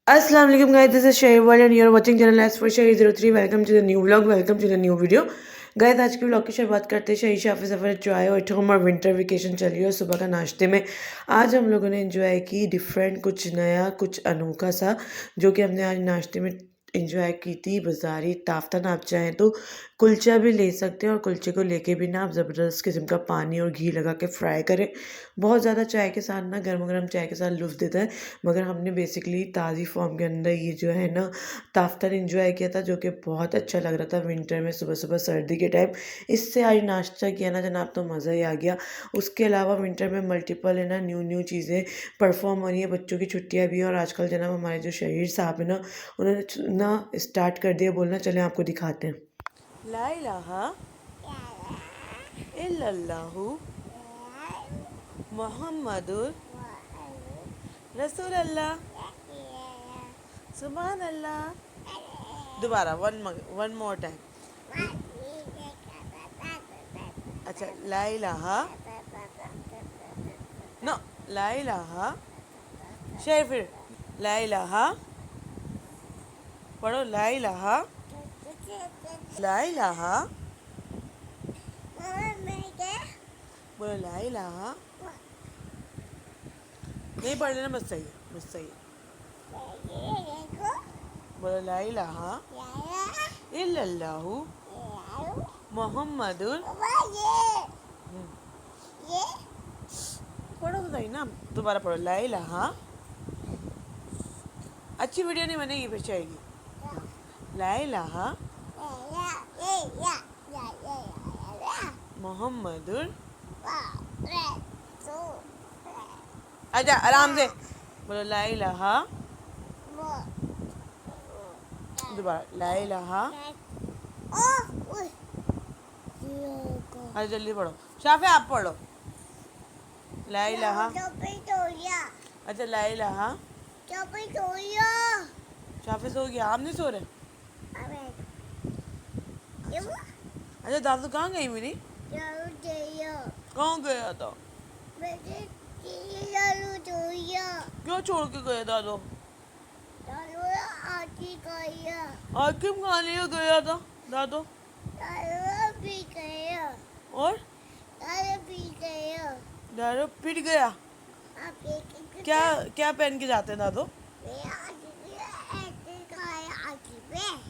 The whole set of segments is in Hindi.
Assalamu alaikum guys, this is Shahibal and you're watching channel S for Shahi03. Welcome to the new vlog, welcome to the new video. Guys आज की व्लॉग की शुरुआत करते हैं शही शाफी सफ़र एंजॉय एट होम और विंटर वेकेशन चल रही है। सुबह का नाश्ते में आज हम लोगों ने एंजॉय की डिफरेंट, कुछ नया, कुछ अनोखा सा, जो कि हमने आज नाश्ते में एंजॉय की थी बाज़ारी ताफ्तन। आप चाहें तो कुलचा भी ले सकते हैं और कुलचे को लेके भी ना आप ज़बरदस्त किस्म का पानी और घी लगा के फ्राई करें। बहुत ज़्यादा चाय के साथ ना, गर्म गर्म चाय के साथ लुत्फ़ देता है। मगर हमने बेसिकली ताज़ी फॉर्म के अंदर ये जो है ना ताफ्तन एंजॉय किया था, जो कि बहुत अच्छा लग रहा था विंटर में सुबह सुबह सर्दी के टाइम। इससे आज नाश्ता किया ना जनाब तो मज़ा ही आ गया। उसके अलावा विंटर में मल्टीपल है ना न्यू न्यू चीज़ें परफॉर्म हो रही है। बच्चों की छुट्टियाँ भी हैं और आजकल जनाब हमारे जो शहीर साहब है ना, उन्होंने ना स्टार्ट कर दिया बोलना, चले आपको दिखाते हैं। ला इलाहा इल्लल्लाहु मुहम्मदुर रसूलुल्लाह सुभान अल्लाह। दोबारा वन मोर टाइम। अच्छा, ला इलाहा, नो, ला इलाहा, शेर फिर ला इलाहा, पढ़ो ला इलाहा, ला इलाहा, बोलो ला इलाहा। नहीं पढ़ लेना, बस सही है, बस सही है। बोलो ला इलाहा इल्लल्लाहु मुहम्मदुर। पढ़ो तो सही ना, दोबारा पढ़ो ला इलाहा। अच्छी वीडियो नहीं बनेगी, फिर चाहिए ला इलाहा मुहम्मदुर। अच्छा आराम से बोलो ला इलाहा, दोबारा ला इलाहा। अरे जल्दी पढ़ो, शाफे आप पढ़ो ला इलाहा। अच्छा ला इलाहा। शाफे सो गया, आप नहीं सो रहे? अच्छा दादू कहाँ गई मेरी? कहाँ गया था? क्यों छोड़ के गया दादू? आइसक्रीम खाने गया था दादू। और दारू पिट गया। क्या क्या पहन के जाते हैं दादू?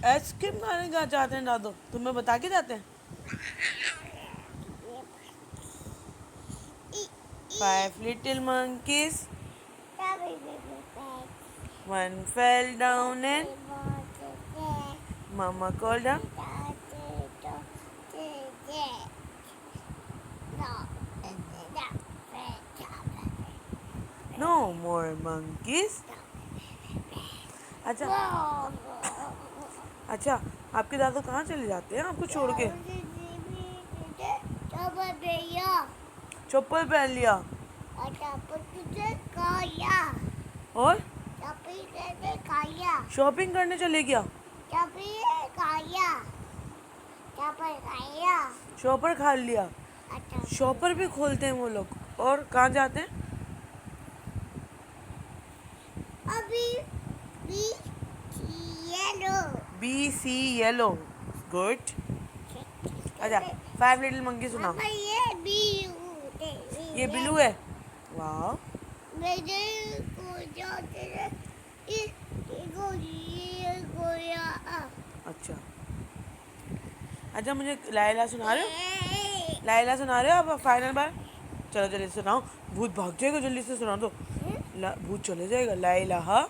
आइसक्रीम खाने का जाते हैं दादू, तुम्हें बता के जाते हैं? 5 little monkeys, one fell down and mama called them. No more monkeys. अच्छा अच्छा, आपके दादू कहाँ चले जाते हैं आपको छोड़ के? चप्पल पहन लिया और शॉपिंग करने चले गया। शॉपर खा लिया। शॉपर भी खोलते हैं वो लोग। और कहाँ जाते हैं? BC yellow, good. अच्छा 5 लिटिल मंकी सुनाओ। ये ब्लू है, वाह। अच्छा अच्छा, मुझे लाइला सुना रहे हो? लाइला सुना रहे हो आप फाइनल बार? चलो जल्दी सुनाओ, भूत भाग जाएगा, जल्दी से सुना दो। भूत चले जाएगा। ला इलाहा,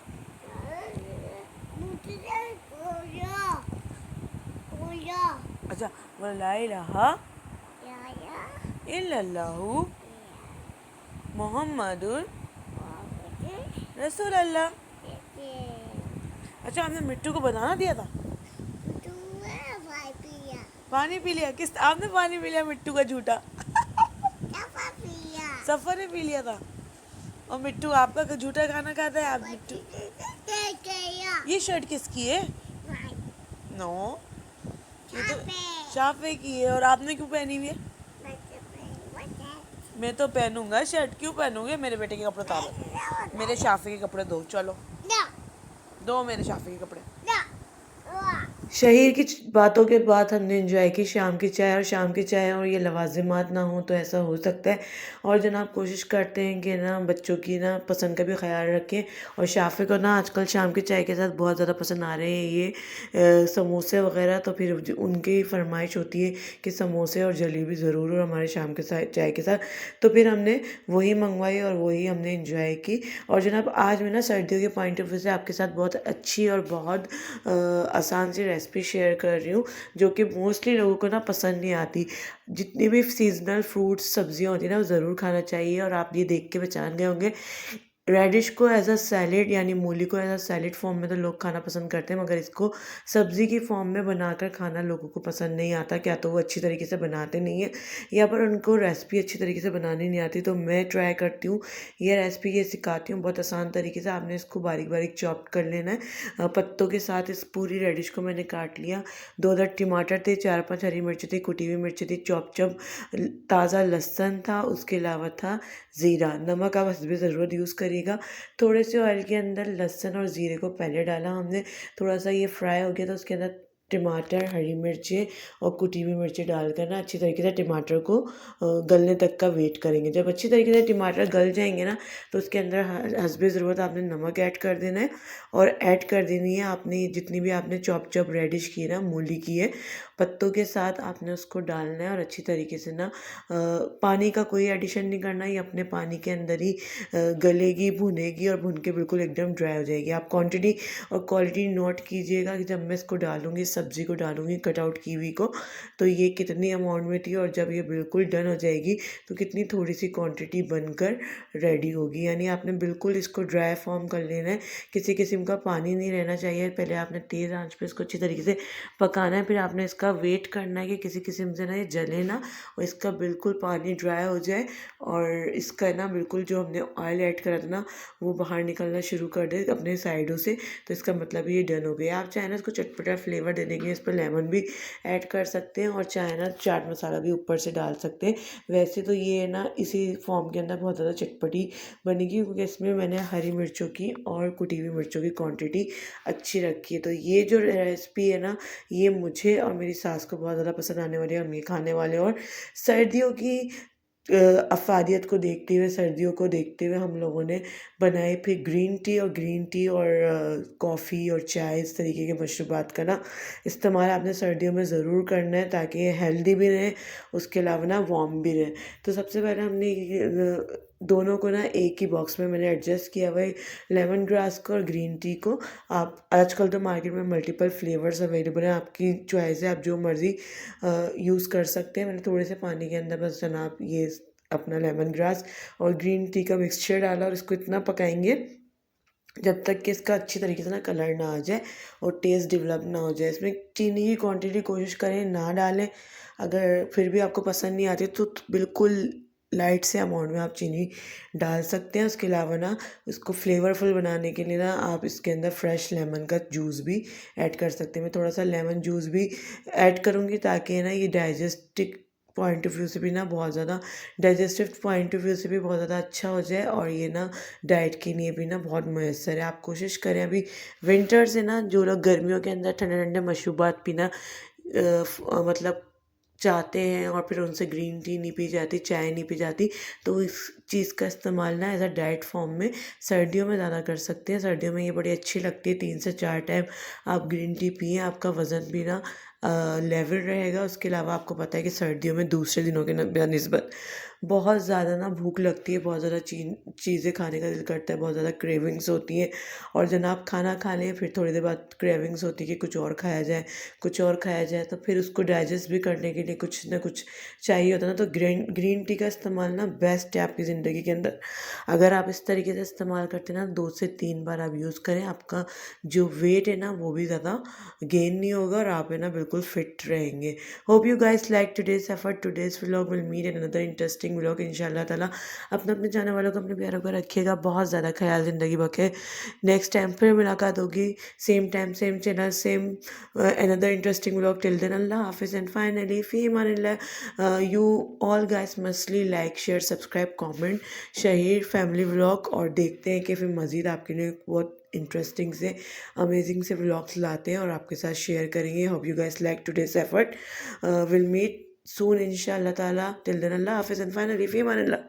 अच्छा बोलो ला इलाहा इल्लल्लाहु मुहम्मदुर रसूलुल्लाह। अच्छा आपने मिट्टू को बनाना दिया था? पानी पी लिया? किस आपने पानी पी लिया मिट्टू का झूठा? सफर ने पी लिया था। और मिट्टू आपका झूठा खाना खाता है? आप मिट्टू, ये शर्ट किसकी है? नो, ये तो शाफे की है। और आपने क्यों पहनी हुई है? मैं तो पहनूंगा शर्ट। क्यों पहनूंगे? मेरे बेटे के कपड़े उतारो, मेरे शाफे के कपड़े दो। चलो दो मेरे शाफी के कपड़े। शहीर की बातों के बाद हमने एंजॉय की शाम की चाय, और शाम की चाय और ये लवाजिमात ना हो तो ऐसा हो सकता है। और जनाब कोशिश करते हैं कि ना बच्चों की ना पसंद का भी ख्याल रखें। और शाफ़ी को ना आजकल शाम की चाय के साथ बहुत ज़्यादा पसंद आ रहे हैं ये समोसे वगैरह। तो फिर उनकी फरमाइश होती है कि समोसे और जलेबी ज़रूर और हमारे शाम के साथ चाय के साथ। तो फिर हमने वही मंगवाई और वही हमने इंजॉय की। और जनाब आज मैं ना सर्दियों के पॉइंट ऑफ व्यू से आपके साथ बहुत अच्छी और बहुत आसान सी रेसिपी शेयर कर रही हूँ, जो कि मोस्टली लोगों को ना पसंद नहीं आती। जितनी भी सीजनल फ्रूट्स सब्जियां होती हैं ना वो ज़रूर खाना चाहिए। और आप ये देख के पहचान गए होंगे, रेडिश को एज अ सैलेड यानी मूली को एज अ सैलेड फॉर्म में तो लोग खाना पसंद करते हैं, मगर इसको सब्ज़ी की फॉर्म में बनाकर खाना लोगों को पसंद नहीं आता। क्या तो वो अच्छी तरीके से बनाते नहीं है, या पर उनको रेसिपी अच्छी तरीके से बनानी नहीं आती। तो मैं ट्राई करती हूँ ये रेसिपी, ये सिखाती हूँ बहुत आसान तरीके से। आपने इसको बारीक बारीक चॉप कर लेना है पत्तों के साथ। इस पूरी रेडिश को मैंने काट लिया। 2 टमाटर थे, 4-5 हरी मिर्च थी, कुटी हुई मिर्च थी, चॉप चॉप ताज़ा लहसुन था, उसके अलावा था ज़ीरा। नमक आप हस्बे ज़रूरत यूज़ करिएगा। थोड़े से ऑयल के अंदर लहसुन और ज़ीरे को पहले डाला हमने, थोड़ा सा ये फ्राई हो गया तो उसके अंदर टमाटर, हरी मिर्चें और कुटी हुई मिर्चें डालकर ना अच्छी तरीके से टमाटर को गलने तक का वेट करेंगे। जब अच्छी तरीके से टमाटर गल जाएंगे ना तो उसके अंदर हस्बे ज़रूरत आपने नमक ऐड कर देना है। और ऐड कर देनी है आपने जितनी भी आपने चॉप चॉप रेडिश की है ना, मूली की है, पत्तों के साथ आपने उसको डालना है। और अच्छी तरीके से ना पानी का कोई एडिशन नहीं करना, ये अपने पानी के अंदर ही गलेगी, भुनेगी और भुन के बिल्कुल एकदम ड्राई हो जाएगी। आप क्वांटिटी और क्वालिटी नोट कीजिएगा कि जब मैं इसको डालूँगी, सब्ज़ी को डालूँगी कट आउट की हुई को, तो ये कितनी अमाउंट में थी, और जब ये बिल्कुल डन हो जाएगी तो कितनी थोड़ी सी क्वांटिटी बनकर रेडी होगी। यानी आपने बिल्कुल इसको ड्राई फॉर्म कर लेना है, किसी किस्म का पानी नहीं रहना चाहिए। पहले आपने तेज़ आंच पे इसको अच्छी तरीके से पकाना है, फिर आपने इसका वेट करना है कि किसी किस्म से ना ये जले ना, और इसका बिल्कुल पानी ड्राई हो जाए और इसका ना बिल्कुल जो हमने ऑयल ऐड करा था ना वो बाहर निकलना शुरू कर दे अपने साइडों से। तो इसका मतलब ये डन हो गया। आप चाहे ना इसको चटपटा फ्लेवर देने के लिए इस पर लेमन भी ऐड कर सकते हैं, और चाहे ना चाट मसाला भी ऊपर से डाल सकते हैं। वैसे तो ये ना इसी फॉर्म के अंदर बहुत ज़्यादा चटपटी बनेगी, क्योंकि इसमें मैंने हरी मिर्चों की और कुटी हुई मिर्चों की क्वांटिटी अच्छी रखी है। तो ये जो रेसिपी है ना, ये मुझे और मेरी सास को बहुत ज़्यादा पसंद आने वाली है, हम ये खाने वाले। और सर्दियों की अफ़ादियत को देखते हुए, सर्दियों को देखते हुए हम लोगों ने बनाए फिर ग्रीन टी और कॉफ़ी और चाय, इस तरीके के मशरूबात का ना इस्तेमाल आपने सर्दियों में ज़रूर करना है, ताकि ये हेल्दी भी रहे, उसके अलावा ना वार्म भी रहे। तो सबसे पहले हमने दोनों को ना एक ही बॉक्स में मैंने एडजस्ट किया हुआ है, लेमन ग्रास को और ग्रीन टी को। आप आजकल तो मार्केट में मल्टीपल फ्लेवर्स अवेलेबल हैं, आपकी चॉइस है, आप जो मर्ज़ी यूज़ कर सकते हैं। मैंने थोड़े से पानी के अंदर बस जनाब ये अपना लेमन ग्रास और ग्रीन टी का मिक्सचर डाला, और इसको इतना पकाएंगे जब तक कि इसका अच्छी तरीके से ना कलर ना आ जाए और टेस्ट डेवलप ना हो जाए। इसमें चीनी की क्वांटिटी कोशिश करें ना डालें, अगर फिर भी आपको पसंद नहीं आती तो बिल्कुल लाइट से अमाउंट में आप चीनी डाल सकते हैं। उसके अलावा ना इसको फ्लेवरफुल बनाने के लिए ना आप इसके अंदर फ्रेश लेमन का जूस भी ऐड कर सकते हैं। मैं थोड़ा सा लेमन जूस भी ऐड करूँगी, ताकि ना ये डाइजेस्टिक पॉइंट ऑफ व्यू से भी ना बहुत ज़्यादा, डाइजेस्टिव पॉइंट ऑफ व्यू से भी बहुत ज़्यादा अच्छा हो जाए, और ये ना डाइट के लिए भी ना बहुत मुयस्सर है। आप कोशिश करें, अभी विंटर से ना जो लोग गर्मियों के अंदर ठंडे ठंडे मशरूबात पीना मतलब चाहते हैं, और फिर उनसे ग्रीन टी नहीं पी जाती, चाय नहीं पी जाती, तो इस चीज़ का इस्तेमाल ना एज अ डाइट फॉर्म में सर्दियों में ज़्यादा कर सकते हैं। सर्दियों में ये बड़ी अच्छी लगती है, 3 से 4 टाइम आप ग्रीन टी पिएँ, आपका वज़न भी ना लेवल रहेगा। उसके अलावा आपको पता है कि सर्दियों में दूसरे दिनों के निस्बत बहुत ज़्यादा ना भूख लगती है, बहुत ज़्यादा चीज़ें खाने का दिल करता है, बहुत ज़्यादा क्रेविंग्स होती हैं। और जनाब खाना खा लें फिर थोड़ी देर बाद क्रेविंग्स होती है कि कुछ और खाया जाए, कुछ और खाया जाए। तो फिर उसको डाइजेस्ट भी करने के लिए कुछ ना कुछ चाहिए होता है ना। तो ग्रीन टी का इस्तेमाल ना बेस्ट है आपकी ज़िंदगी के अंदर। अगर आप इस तरीके से इस्तेमाल करते हैं ना, 2 से 3 बार आप यूज़ करें, आपका जो वेट है ना वो भी ज़्यादा गेन नहीं होगा, और आप है ना बिल्कुल फिट रहेंगे। Hope you guys like today's effort, today's vlog. Will meet in another interesting vlog इंशाल्लाह ताला। अपने अपने जाने वालों को अपने प्यारों को रखिएगा बहुत ज़्यादा ख्याल, ज़िंदगी बखे। नेक्स्ट टाइम फिर मुलाकात होगी, same time same channel same another interesting vlog. Till then अल्लाह हाफिज़ एंड फाइनली फी अमानिल्लाह। You all guys mostly like share subscribe comment Shaheer family vlog, और देखते हैं कि फिर मज़ीद आपके लिए बहुत इंटरेस्टिंग से अमेजिंग से व्लॉग्स लाते हैं और आपके साथ शेयर करेंगे. Hope you guys like today's effort. Will meet soon inshallah ta'ala. Till then, Allah Hafiz, and finally, fi amanillah.